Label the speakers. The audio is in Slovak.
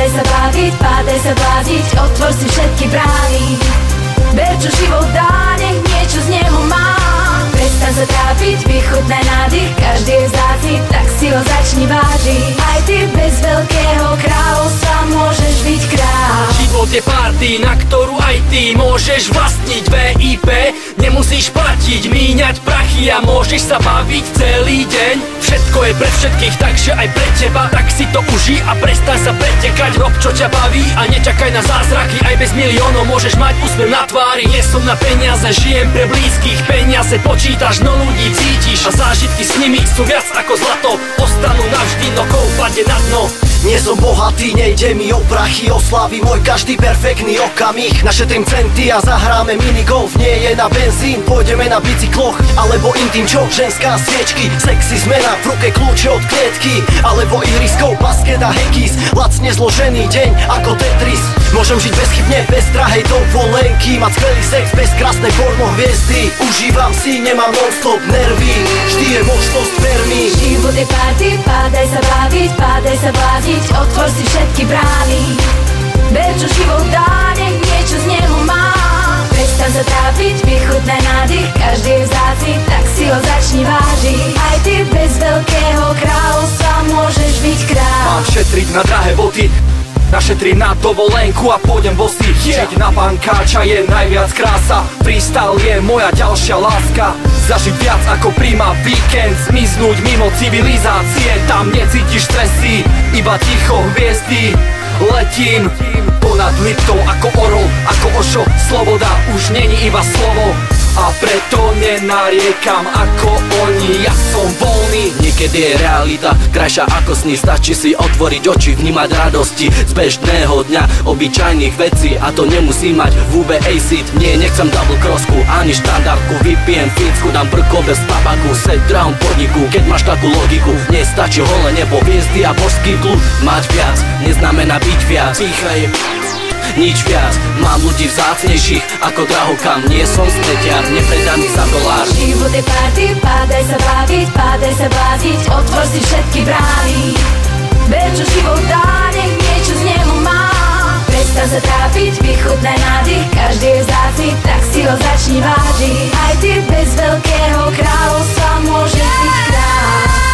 Speaker 1: pádaj sa baviť, pádaj sa blázniť, otvor si všetky brány. Ber čo život dá, nech niečo z neho má. Prestaň sa trápiť, vychutnaj nádych, každý je vzácny, tak si ho začni vážiť. Aj ty bez veľkého kráľovstva môžeš byť kráľ.
Speaker 2: Život je party, na ktorú aj ty môžeš vlastniť. VIP, nemusíš platiť, míňať prachy a môžeš sa baviť celý deň. Všetko je pre všetkých, takže aj pre teba, tak si to užij a prestaň sa pretekať. Rob čo ťa baví a nečakaj na zázraky, aj bez miliónov môžeš mať úsmev na tvári. Nie som na peniaze, žijem pre blízkych, peniaze počítaš, no ľudí cítiš a zážitky s nimi sú viac ako zlato. Ostanú navždy, no padne na dno.
Speaker 3: Nie som bohatý, nejde mi o prachy, oslávi môj každý perfektný okamih. Našetrím centy a zahráme minigolf, nie je na benzín, pôjdeme na bicykloch. Alebo intim čo, ženská sviečky, sexy zmena, v ruke kľúče od klietky. Alebo iriskov, basket a hekis, lacne zložený deň ako Tetris. Môžem žiť bezchybne, bez drahej dovolenky, mať skvelý sex bez krásnej porno hviezdy. Užívam si, nemám non-stop nervy, vždy je možnosť, ver mi.
Speaker 1: Život je party, pádaj sa baviť, pádaj sa blázniť, otvor si všetky brány. Ber čo život dá, nech niečo z neho má. Prestaň sa trápiť, vychutnaj nádych, každý je vzácny, tak si ho začni vážiť. Aj ty bez veľkého kráľovstva môžeš byť kráľ.
Speaker 2: Mám šetriť na drahé boty, našetrím na dovolenku a pôjdem bosý. Žiť na pankáča je najviac krása, freestyle je moja ďalšia láska. Zažiť viac ako príjma víkend, zmiznúť mimo civilizácie. Tam necítiš stresy, iba ticho hviezdy. Letím ponad Liptou ako orol, ako Ošo. Sloboda už není iba slovo a preto nenariekam ako oni. Ja som voľný, niekedy je realita krajšia ako sny. Stačí si otvoriť oči, vnímať radosti z bežného dňa, obyčajných vecí. A to nemusí mať VB acid. Nie, nechcem double crossku, ani štandardku. Vypijem fínsku, dám brko bez tabaku. Set drown podniku, keď máš takú logiku. Nestačí holé nebo, hviezdy a božský kľud. Mať viac, neznamená byť viac. Píchaj, nič viac, mám ľudí vzácnejších ako drahokam. Nie som smetiar, nepredaný za dolár.
Speaker 1: Život je party, pádaj sa baviť, pádaj sa blázniť, otvor si všetky brány. Ber čo život dá, nech niečo z neho má. Prestaň sa trápiť, vychutnaj nádych, každý je vzácny, tak si ho začni vážiť. Aj ty bez veľkého kráľovstva môžeš byť kráľ.